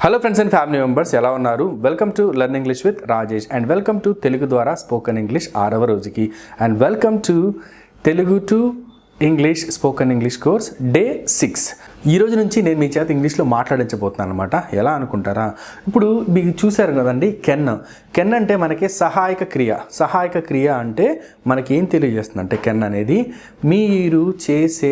Hello friends and family members, ఎలా ఉన్నారు? Welcome to learn English with Rajesh and welcome to Telugu ద్వారా spoken English 6వ రోజుకి and welcome to Telugu to English spoken English course day 6. ఈ రోజు నుంచి నేను మీ చేత ఇంగ్లీష్లో మాట్లాడించబోతున్నాను అనమాట. ఎలా అనుకుంటారా? ఇప్పుడు మీకు చూశారు కదండి, కెన్ అంటే మనకి సహాయక క్రియ అంటే మనకి ఏం తెలియజేస్తుంది అంటే కెన్ అనేది మీరు చేసే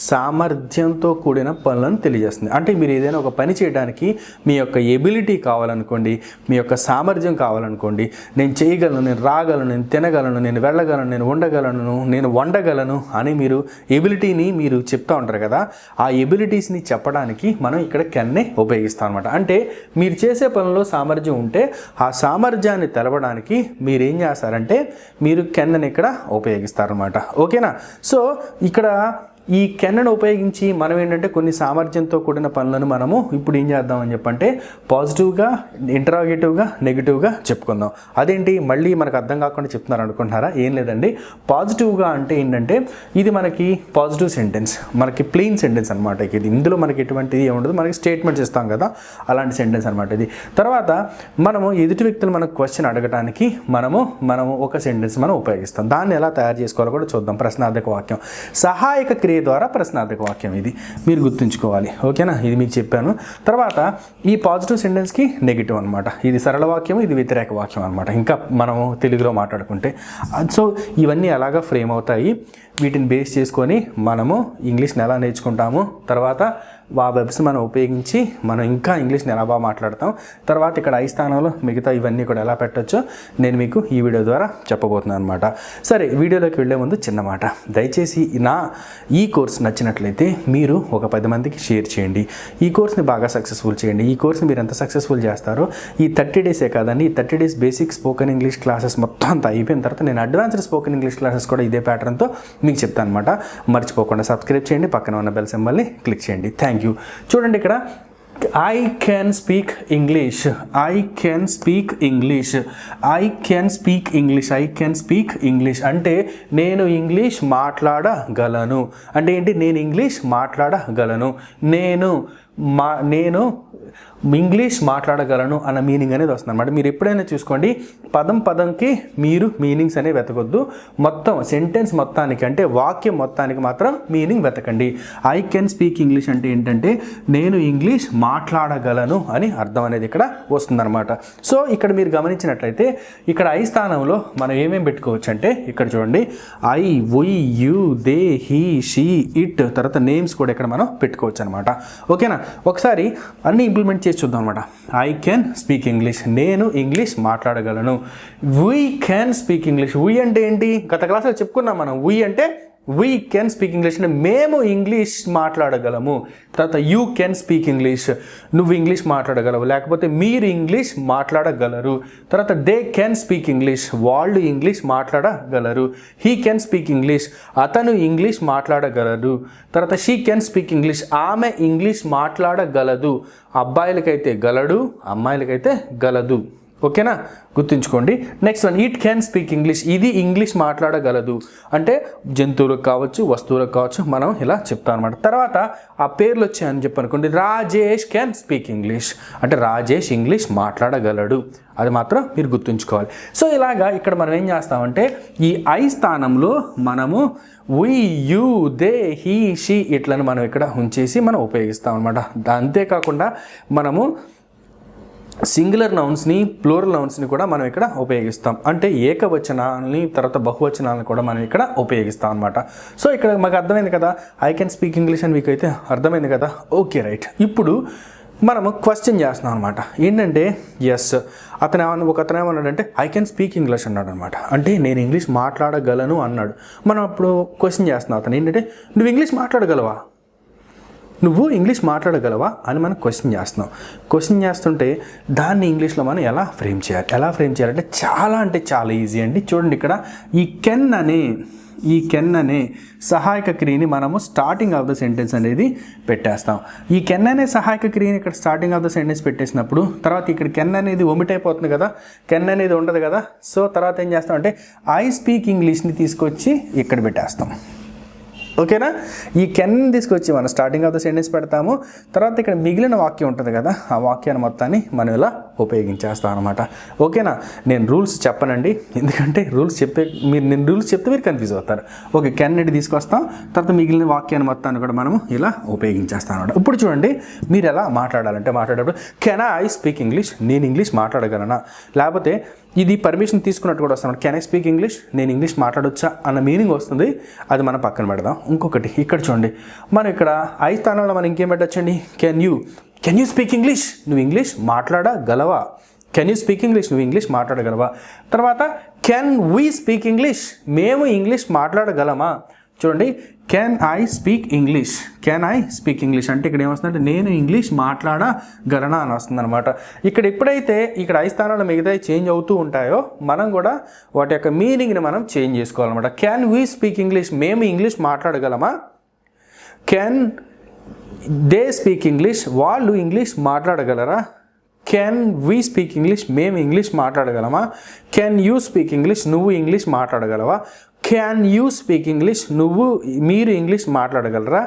సామర్థ్యంతో కూడిన పనులను తెలియజేస్తుంది. అంటే మీరు ఏదైనా ఒక పని చేయడానికి మీ యొక్క ఎబిలిటీ కావాలనుకోండి, మీ యొక్క సామర్థ్యం కావాలనుకోండి, నేను చేయగలను, నేను రాగలను, నేను తినగలను, నేను వెళ్ళగలను, నేను ఉండగలను, నేను వండగలను అని మీరు ఎబిలిటీని మీరు చెప్తూ ఉంటారు కదా. ఆ ఎబిలిటీస్ని చెప్పడానికి మనం ఇక్కడ కెన్నే ఉపయోగిస్తాం అనమాట. అంటే మీరు చేసే పనుల్లో సామర్థ్యం ఉంటే ఆ సామర్థ్యాన్ని తెలపడానికి మీరు ఏం చేస్తారంటే మీరు కెన్నని ఇక్కడ ఉపయోగిస్తారనమాట. ఓకేనా? సో ఇక్కడ ఈ కెన్నను ఉపయోగించి మనం ఏంటంటే కొన్ని సామర్థ్యంతో కూడిన పనులను మనము ఇప్పుడు ఏం చేద్దామని చెప్పంటే పాజిటివ్గా, ఇంటరాగేటివ్గా, నెగిటివ్గా చెప్పుకుందాం. అదేంటి మళ్ళీ మనకు అర్థం కాకుండా చెప్తున్నారు అనుకుంటున్నారా? ఏం లేదండి. పాజిటివ్గా అంటే ఏంటంటే ఇది మనకి పాజిటివ్ సెంటెన్స్, మనకి ప్లెయిన్ సెంటెన్స్ అనమాట. ఇది ఇందులో మనకి ఎటువంటిది ఏముండదు, మనకి స్టేట్మెంట్స్ ఇస్తాం కదా, అలాంటి సెంటెన్స్ అనమాట ఇది. తర్వాత మనము ఎదుటి వ్యక్తులు మనకు క్వశ్చన్ అడగడానికి మనము ఒక సెంటెన్స్ మనం ఉపయోగిస్తాం. దాన్ని ఎలా తయారు చేసుకోవాలో కూడా చూద్దాం. ప్రశ్నార్థక వాక్యం, సహాయక క్రియ ద్వారా ప్రశ్నార్థక వాక్యం ఇది మీరు గుర్తుంచుకోవాలి. ఓకేనా? ఇది మీకు చెప్పాను. తర్వాత ఈ పాజిటివ్ సెంటెన్స్కి నెగిటివ్ అనమాట. ఇది సరళ వాక్యం, ఇది వ్యతిరేక వాక్యం అనమాట. ఇంకా మనము తెలుగులో మాట్లాడుకుంటే సో ఇవన్నీ అలాగా ఫ్రేమ్ అవుతాయి. వీటిని బేస్ చేసుకొని మనము ఇంగ్లీష్ని ఎలా నేర్చుకుంటాము, తర్వాత ఆ వెబ్స్ మనం ఉపయోగించి మనం ఇంకా ఇంగ్లీష్ని ఎలా బాగా మాట్లాడతాం, తర్వాత ఇక్కడ ఐ స్థానంలో మిగతా ఇవన్నీ కూడా ఎలా పెట్టచ్చో నేను మీకు ఈ వీడియో ద్వారా చెప్పబోతున్నాను అనమాట. సరే, వీడియోలోకి వెళ్ళే ముందు చిన్న మాట, దయచేసి ఈ కోర్స్ నచ్చినట్లయితే మీరు ఒక 10 మందికి షేర్ చేయండి. ఈ కోర్స్ని బాగా సక్సెస్ఫుల్ చేయండి. ఈ కోర్స్ని మీరు ఎంత సక్సెస్ఫుల్ చేస్తారో ఈ 30 డేసే కాదండి, ఈ 30 days basic spoken English classes మొత్తం అంతా అయిపోయిన తర్వాత నేను అడ్వాన్స్డ్ స్పోకెన్ ఇంగ్లీష్ క్లాసెస్ కూడా ఇదే ప్యాటర్న్తో మీకు చెప్తాను అనమాట. మర్చిపోకుండా సబ్స్క్రైబ్ చేయండి, పక్కన ఉన్న బెల్ సింబల్ని క్లిక్ చేయండి. Thank you. చూడండి ఇక్కడ I can speak English. I can speak English. I can speak English. I can speak English అంటే నేను ఇంగ్లీష్ మాట్లాడగలను. అంటే ఏంటి? నేను ఇంగ్లీష్ మాట్లాడగలను, నేను ఇంగ్లీష్ మాట్లాడగలను అన్న మీనింగ్ అనేది వస్తుంది అనమాట. మీరు ఎప్పుడైనా చూసుకోండి, పదంకి మీరు మీనింగ్స్ అనేవి వెతకొద్దు. మొత్తం సెంటెన్స్ మొత్తానికి అంటే వాక్యం మొత్తానికి మాత్రం మీనింగ్ వెతకండి. ఐ కెన్ స్పీక్ ఇంగ్లీష్ అంటే ఏంటంటే నేను ఇంగ్లీష్ మాట్లాడగలను అని అర్థం అనేది ఇక్కడ వస్తుందన్నమాట. సో ఇక్కడ మీరు గమనించినట్లయితే ఇక్కడ ఐ స్థానంలో మనం ఏమేమి పెట్టుకోవచ్చు అంటే ఇక్కడ చూడండి, I, we, you, they, he, she, it, తర్వాత నేమ్స్ కూడా ఇక్కడ మనం పెట్టుకోవచ్చు అనమాట. ఓకేనా? ఒకసారి అన్ని ఇంప్లిమెంట్ చేసి చూద్దాం అనమాట. ఐ కెన్ స్పీక్ ఇంగ్లీష్, నేను ఇంగ్లీష్ మాట్లాడగలను. We can speak English, we అంటే ఏంటి? గత క్లాసులో చెప్పుకున్నాం మనం. వీ అంటే వీ కెన్ స్పీక్ ఇంగ్లీష్ అంటే మేము ఇంగ్లీష్ మాట్లాడగలము. తర్వాత యూ కెన్ స్పీక్ ఇంగ్లీష్, నువ్వు ఇంగ్లీష్ మాట్లాడగలవు, లేకపోతే మీరు ఇంగ్లీష్ మాట్లాడగలరు. తర్వాత దే కెన్ స్పీక్ ఇంగ్లీష్, వాళ్ళు ఇంగ్లీష్ మాట్లాడగలరు. హీ కెన్ స్పీక్ ఇంగ్లీష్, అతను ఇంగ్లీష్ మాట్లాడగలరు. తర్వాత షీ కెన్ స్పీక్ ఇంగ్లీష్, ఆమె ఇంగ్లీష్ మాట్లాడగలదు. అబ్బాయిలకైతే గలడు, అమ్మాయిలకైతే గలదు. ఓకేనా? గుర్తుంచుకోండి. Next one, it can speak English, ఇది ఇంగ్లీష్ మాట్లాడగలదు. అంటే జంతువులకు కావచ్చు, వస్తువులకు కావచ్చు, మనం ఇలా చెప్తాం అనమాట. తర్వాత ఆ పేర్లు వచ్చాయని చెప్పనుకోండి, రాజేష్ క్యాన్ స్పీక్ ఇంగ్లీష్ అంటే రాజేష్ ఇంగ్లీష్ మాట్లాడగలడు. అది మాత్రం మీరు గుర్తుంచుకోవాలి. సో ఇలాగా ఇక్కడ మనం ఏం చేస్తామంటే ఈ ఐ స్థానంలో మనము వి, యూ, దే, హీ, షీ ఇట్లను మనం ఇక్కడ ఉంచేసి మనం ఉపయోగిస్తాం అనమాట. అంతేకాకుండా మనము సింగులర్ నౌన్స్ని, ప్లూరల్ నౌన్స్ని కూడా మనం ఇక్కడ ఉపయోగిస్తాం. అంటే ఏకవచనాలని, తర్వాత బహువచనాలను కూడా మనం ఇక్కడ ఉపయోగిస్తాం అనమాట. సో ఇక్కడ మాకు అర్థమైంది కదా, ఐ కెన్ స్పీక్ ఇంగ్లీష్ అని మీకు అయితే అర్థమైంది కదా. Okay, right. ఇప్పుడు మనము క్వశ్చన్ చేస్తున్నాం అనమాట. ఏంటంటే ఎస్, ఒకతను ఏమన్నాడంటే ఐ కెన్ స్పీక్ ఇంగ్లీష్ అన్నాడు అనమాట. అంటే నేను ఇంగ్లీష్ మాట్లాడగలను అన్నాడు. మనం అప్పుడు క్వశ్చన్ చేస్తున్నాం అతను ఏంటంటే నువ్వు ఇంగ్లీష్ మాట్లాడగలవా, నువ్వు ఇంగ్లీష్ మాట్లాడగలవా అని మనం క్వశ్చన్ చేస్తున్నాం. క్వశ్చన్ చేస్తుంటే దాన్ని ఇంగ్లీష్లో మనం ఎలా ఫ్రేమ్ చేయాలంటే చాలా ఈజీ అండి. చూడండి ఇక్కడ ఈ కెన్ అనే సహాయక క్రియని మనము స్టార్టింగ్ ఆఫ్ ద సెంటెన్స్ అనేది పెట్టేస్తాం. ఈ కెన్ అనే సహాయక క్రియని ఇక్కడ స్టార్టింగ్ ఆఫ్ ద సెంటెన్స్ పెట్టేసినప్పుడు తర్వాత ఇక్కడ కెన్ అనేది ఒమిట్ అయిపోతుంది కదా, కెన్ అనేది ఉండదు కదా. సో తర్వాత ఏం చేస్తాం అంటే ఐ స్పీక్ ఇంగ్లీష్ని తీసుకొచ్చి ఇక్కడ పెట్టేస్తాం. ఓకేనా? ఈ కెన్ తీసుకొచ్చి మనం స్టార్టింగ్ ఆఫ్ ద సెంటెన్స్ పెడతాము. తర్వాత ఇక్కడ మిగిలిన వాక్యం ఉంటుంది కదా, ఆ వాక్యాన్ని మొత్తాన్ని మనం ఇలా ఉపయోగించేస్తాం అనమాట. ఓకేనా? నేను రూల్స్ చెప్పనండి, ఎందుకంటే నేను రూల్స్ చెప్తే మీరు కన్ఫ్యూజ్ అవుతారు. ఓకే, కెన్ అనేది తీసుకొస్తాం, తర్వాత మిగిలిన వాక్యాన్ని మొత్తాన్ని కూడా మనము ఇలా ఉపయోగించేస్తాం అనమాట. ఇప్పుడు చూడండి, మీరు ఎలా మాట్లాడాలంటే మాట్లాడేటప్పుడు కెన్ ఐ స్పీక్ ఇంగ్లీష్, నేను ఇంగ్లీష్ మాట్లాడగలనా, లేకపోతే ఇది పర్మిషన్ తీసుకున్నట్టు కూడా వస్తాను, కెన్ ఐ స్పీక్ ఇంగ్లీష్, నేను ఇంగ్లీష్ మాట్లాడొచ్చా అన్న మీనింగ్ వస్తుంది. అది మనం పక్కన పెడదాం. ఇంకొకటి ఇక్కడ చూడండి, మనం ఇక్కడ ఐ స్థానంలో మనం ఇంకేం పెట్టచ్చండి, కెన్ యూ స్పీక్ ఇంగ్లీష్, నువ్వు ఇంగ్లీష్ మాట్లాడగలవా, కెన్ యూ స్పీక్ ఇంగ్లీష్, నువ్వు ఇంగ్లీష్ మాట్లాడగలవా. తర్వాత కెన్ వీ స్పీక్ ఇంగ్లీష్, మేము ఇంగ్లీష్ మాట్లాడగలమా. చూడండి, can I speak English, can I speak English అంటే ఇక్కడ ఏమొస్తుందంటే నేను ఇంగ్లీష్ మాట్లాడగలనా అని వస్తుంది అనమాట. ఇక్కడ ఎప్పుడైతే ఇక్కడ ఐ స్థానాలు మిగతా చేంజ్ అవుతూ ఉంటాయో మనం కూడా వాటి యొక్క మీనింగ్ని మనం చేంజ్ చేసుకోవాలన్నమాట. కెన్ వీ స్పీక్ ఇంగ్లీష్, మేము ఇంగ్లీష్ మాట్లాడగలమా. కెన్ దే స్పీక్ ఇంగ్లీష్, వాళ్ళు ఇంగ్లీష్ మాట్లాడగలరా. కెన్ వీ స్పీక్ ఇంగ్లీష్, మేము ఇంగ్లీష్ మాట్లాడగలమా. కెన్ యూ స్పీక్ ఇంగ్లీష్, నువ్వు ఇంగ్లీష్ మాట్లాడగలవా. క్యాన్ యూ స్పీక్ ఇంగ్లీష్, మీరు ఇంగ్లీష్ మాట్లాడగలరా.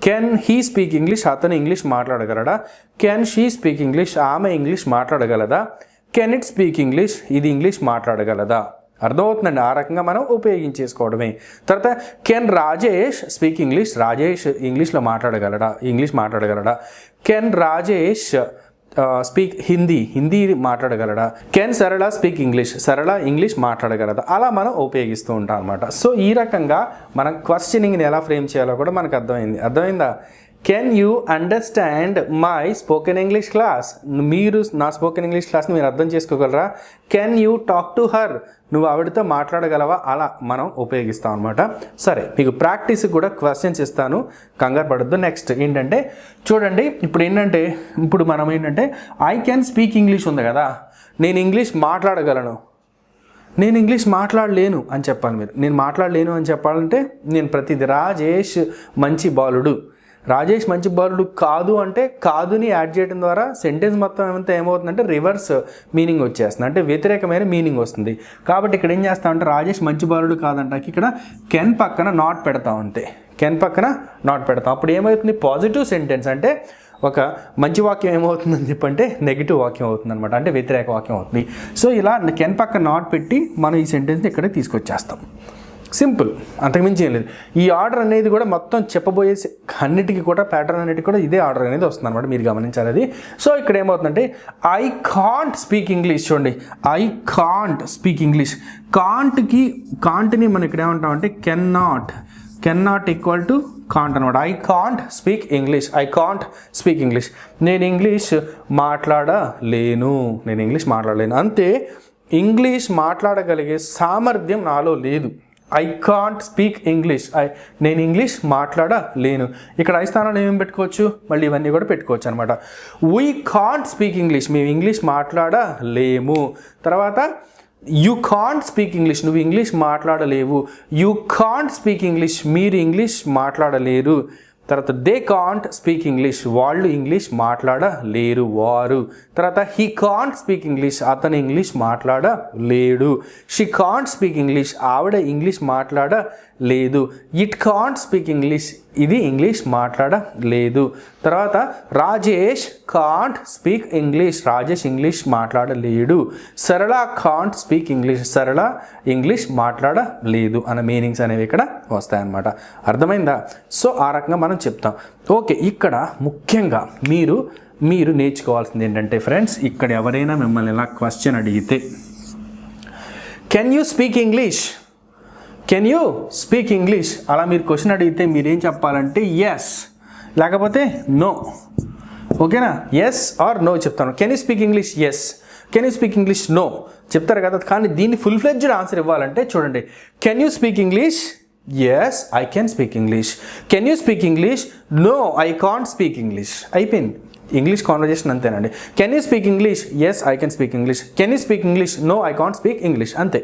కెన్ హీ స్పీక్ ఇంగ్లీష్, అతను ఇంగ్లీష్ మాట్లాడగలడా. కెన్ షీ స్పీక్ ఇంగ్లీష్, ఆమె ఇంగ్లీష్ మాట్లాడగలదా. కెన్ ఇట్ స్పీక్ ఇంగ్లీష్, ఇది ఇంగ్లీష్ మాట్లాడగలదా. అర్థమవుతుందండి, ఆ రకంగా మనం ఉపయోగించేసుకోవడమే. తర్వాత can Rajesh speak English, Rajesh ఇంగ్లీష్లో ఇంగ్లీష్ మాట్లాడగలడా. కెన్ రాజేష్ స్పీక్ హిందీ మాట్లాడగలడా. Can Sarala speak English, Sarala English మాట్లాడగలదా. అలా మనం ఉపయోగిస్తూ ఉంటాం అనమాట. సో ఈ రకంగా మనం క్వశ్చనింగ్ని ఎలా ఫ్రేమ్ చేయాలో కూడా మనకు అర్థమైందా. Can you understand my spoken English class, మీరు నా స్పోకెన్ ఇంగ్లీష్ క్లాస్ని మీరు అర్థం చేసుకోగలరా. Can you talk to her, నువ్వు ఆవిడతో మాట్లాడగలవా. అలా మనం ఉపయోగిస్తాం అనమాట. సరే, మీకు ప్రాక్టీస్ కూడా క్వశ్చన్స్ ఇస్తాను, కంగారు పడద్దు. నెక్స్ట్ ఏంటంటే చూడండి, ఇప్పుడు మనం ఏంటంటే ఐ కెన్ స్పీక్ ఇంగ్లీష్ ఉంది కదా, నేను ఇంగ్లీష్ మాట్లాడగలను, నేను ఇంగ్లీష్ మాట్లాడలేను అని చెప్పాలి మీరు. నేను మాట్లాడలేను అని చెప్పాలంటే నేను ప్రతిదీ రాజేష్ మంచి బాలుడు కాదు అంటే కాదుని యాడ్ చేయడం ద్వారా సెంటెన్స్ మొత్తం ఏమవుతుందంటే రివర్స్ మీనింగ్ వచ్చేస్తుంది, అంటే వ్యతిరేకమైన మీనింగ్ వస్తుంది. కాబట్టి ఇక్కడ ఏం చేస్తామంటే రాజేష్ మంచి బాలుడు కాదంటే ఇక్కడ కెన్ పక్కన నాట్ పెడతాం, అంతే. కెన్ పక్కన నాట్ పెడతాం. అప్పుడు ఏమవుతుంది, పాజిటివ్ సెంటెన్స్ అంటే ఒక మంచి వాక్యం ఏమవుతుందని చెప్పంటే నెగిటివ్ వాక్యం అవుతుంది అనమాట, అంటే వ్యతిరేక వాక్యం అవుతుంది. సో ఇలా కెన్ పక్కన నాట్ పెట్టి మనం ఈ సెంటెన్స్ని ఇక్కడే తీసుకొచ్చేస్తాం. సింపుల్, అంతకుమించి ఏం లేదు. ఈ ఆర్డర్ అనేది కూడా మొత్తం చెప్పబోయే అన్నిటికీ కూడా ప్యాటర్న్ అన్నిటికీ కూడా ఇదే ఆర్డర్ అనేది వస్తుంది అనమాట, మీరు గమనించాలి అది. సో ఇక్కడ ఏమవుతుందంటే ఐ కాంట్ స్పీక్ ఇంగ్లీష్, చూడండి ఐ కాంట్ స్పీక్ ఇంగ్లీష్. కాంట్ని మనం ఇక్కడ ఏమంటామంటే can not equal to can't అనమాట. ఐ కాంట్ స్పీక్ ఇంగ్లీష్, నేను ఇంగ్లీష్ మాట్లాడలేను, అంతే. ఇంగ్లీష్ మాట్లాడగలిగే సామర్థ్యం నాలో లేదు. ఐ కాంట్ స్పీక్ ఇంగ్లీష్, నేను ఇంగ్లీష్ మాట్లాడలేను. ఇక్కడ ఐ స్థానంలో ఏమేమి పెట్టుకోవచ్చు, మళ్ళీ ఇవన్నీ కూడా పెట్టుకోవచ్చు అనమాట. వీ కాంట్ స్పీక్ ఇంగ్లీష్, మేము ఇంగ్లీష్ మాట్లాడలేము. తర్వాత యూ కాంట్ స్పీక్ ఇంగ్లీష్, నువ్వు ఇంగ్లీష్ మాట్లాడలేవు. యూ కాంట్ స్పీక్ ఇంగ్లీష్, మీరు ఇంగ్లీష్ మాట్లాడలేరు. తర్వాత దే కాంట్ స్పీక్ ఇంగ్లీష్, వాళ్ళు ఇంగ్లీష్ మాట్లాడలేరు, వారు. తర్వాత హీ కాంట్ స్పీక్ ఇంగ్లీష్, అతను ఇంగ్లీష్ మాట్లాడలేడు. షీ కాంట్ స్పీక్ ఇంగ్లీష్, ఆవిడ ఇంగ్లీష్ మాట్లాడలేదు. ఇట్ కాంట్ స్పీక్ ఇంగ్లీష్, ఇది ఇంగ్లీష్ మాట్లాడలేదు. తర్వాత Rajesh can't speak English, Rajesh English మాట్లాడలేడు. Sarala can't speak English, Sarala English మాట్లాడలేదు అన్న మీనింగ్స్ అనేవి ఇక్కడ వస్తాయన్నమాట. అర్థమైందా. సో ఆ రకంగా మనం చెప్తాం. ఓకే, ఇక్కడ ముఖ్యంగా మీరు నేర్చుకోవాల్సింది ఏంటంటే ఫ్రెండ్స్, ఇక్కడ ఎవరైనా మిమ్మల్ని ఇలా క్వశ్చన్ అడిగితే కెన్ యూ స్పీక్ ఇంగ్లీష్ అలా మీరు క్వశ్చన్ అడిగితే మీరేం చెప్పాలంటే ఎస్, లేకపోతే నో. ఓకేనా, ఎస్ ఆర్ నో చెప్తాను. Can you speak English, yes. Can you speak English, no చెప్తారు కదా. కానీ దీన్ని ఫుల్ ఫ్లెడ్జ్డ్ ఆన్సర్ ఇవ్వాలంటే చూడండి, can you speak English, yes I can speak English. Can you speak English, no I can't speak English. అయిపోయింది, English conversation అంతేనండి. Can you speak English, yes I can speak English. Can you speak English, no I can't speak English, అంతే.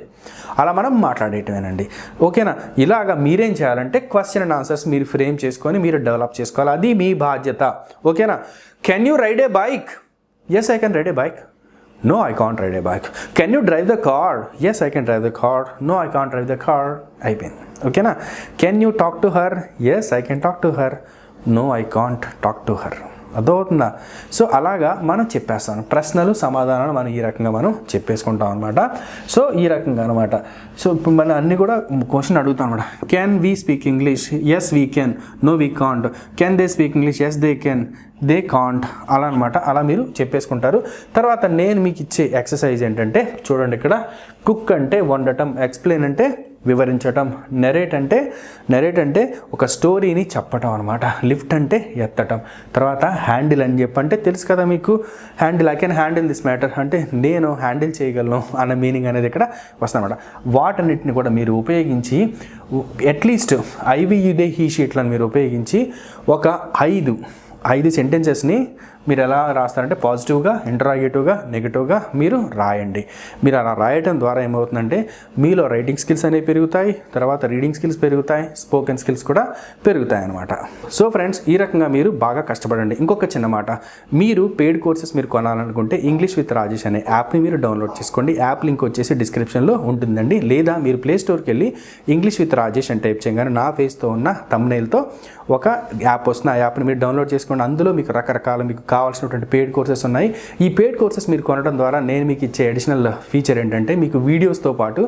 అలా మనం మాట్లాడేయటమేనండి. ఓకేనా. ఇలాగా మీరేం చేయాలంటే question and answers మీరు ఫ్రేమ్ చేసుకొని మీరు డెవలప్ చేసుకోవాలి, అది మీ బాధ్యత. ఓకేనా. Can you ride a bike, yes I can ride a bike. No, I can't ride a bike. Can you drive the car? Yes, I can drive the car. No, I can't drive the car. అయిపోయింది. ఓకేనా? Can you talk to her? Yes, I can talk to her. No, I can't talk to her. అర్థమవుతుందా? So అలాగా మనం చెప్పేస్తాం, ప్రశ్నలు సమాధానాలు మనం ఈ రకంగా మనం చెప్పేసుకుంటాం అనమాట. సో ఈ రకంగా అనమాట. సో ఇప్పుడు మనం అన్నీ కూడా క్వశ్చన్ అడుగుతాం అనమాట. Can we speak English? Yes we can. No we can't. Can they speak English? Yes they can. They can't. అలా అనమాట. అలా మీరు చెప్పేసుకుంటారు. తర్వాత నేను మీకు ఇచ్చే ఎక్సర్సైజ్ ఏంటంటే చూడండి, ఇక్కడ కుక్ అంటే వండటం, ఎక్స్ప్లెయిన్ అంటే వివరించటం, నెరేట్ అంటే ఒక స్టోరీని చెప్పటం అనమాట, లిఫ్ట్ అంటే ఎత్తటం, తర్వాత హ్యాండిల్ అని చెప్పంటే తెలుసు కదా మీకు, handle, I can handle this matter అంటే నేను హ్యాండిల్ చేయగలను అన్న మీనింగ్ అనేది ఇక్కడ వస్తుందన్నమాట. వాటన్నిటిని కూడా మీరు ఉపయోగించి అట్లీస్ట్ ఐవి యుదే హీ షీట్లను మీరు ఉపయోగించి ఒక ఐదు సెంటెన్సెస్ని మీరు ఎలా రాస్తారంటే పాజిటివ్గా, ఇంటరాగేటివ్గా, నెగిటివ్గా మీరు రాయండి. మీరు అలా రాయటం ద్వారా ఏమవుతుందంటే మీలో రైటింగ్ స్కిల్స్ అనేవి పెరుగుతాయి, తర్వాత రీడింగ్ స్కిల్స్ పెరుగుతాయి, స్పోకెన్ స్కిల్స్ కూడా పెరుగుతాయి అనమాట. సో ఫ్రెండ్స్, ఈ రకంగా మీరు బాగా కష్టపడండి. ఇంకొక చిన్న మాట, మీరు పెయిడ్ కోర్సెస్ మీరు కొనాలనుకుంటే ఇంగ్లీష్ విత్ రాజేష్ అనే యాప్ని మీరు డౌన్లోడ్ చేసుకోండి. యాప్ లింక్ వచ్చేసి డిస్క్రిప్షన్లో ఉంటుందండి. లేదా మీరు ప్లే స్టోర్కి వెళ్ళి ఇంగ్లీష్ విత్ రాజేష్ అని టైప్ చేయగానే నా ఫేస్తో ఉన్న థంబ్నెయిల్తో ఒక యాప్ వస్తుంది. ఆ యాప్ని మీరు డౌన్లోడ్ చేసుకోండి. అందులో మీకు రకరకాల మీకు కావాల్సినటువంటి పెయిడ్ కోర్సెస్ ఉన్నాయి. ఈ పెయిడ్ కోర్సెస్ మీరు కొనడం ద్వారా నేను మీకు ఇచ్చే అడిషనల్ ఫీచర్ ఏంటంటే మీకు వీడియోస్తో పాటు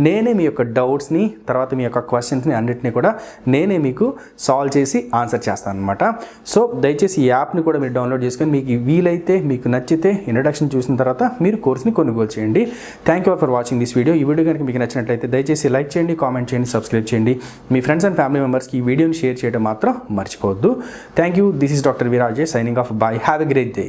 నేనే మీ యొక్క డౌట్స్ని, తర్వాత మీ యొక్క క్వశ్చన్స్ని అన్నిటిని కూడా నేనే మీకు సాల్వ్ చేసి ఆన్సర్ చేస్తాను అనమాట. సో దయచేసి ఈ యాప్ని కూడా మీరు డౌన్లోడ్ చేసుకొని మీకు వీలైతే, మీకు నచ్చితే ఇంట్రడక్షన్ చూసిన తర్వాత మీరు కోర్స్ని కొనుగోలు చేయండి. Thank you for watching this video. ఈ వీడియో కనుక మీకు నచ్చినట్లయితే దయచేసి లైక్ చేయండి, కామెంట్ చేయండి, సబ్స్క్రైబ్ చేయండి. మీ ఫ్రెండ్స్ అండ్ ఫ్యామిలీ మెంబర్స్కి ఈ వీడియోని షేర్ చేయడం మాత్రం మర్చిపోవద్దు. Thank you. This is doctor V Rajesh signing off. By. Have a great day.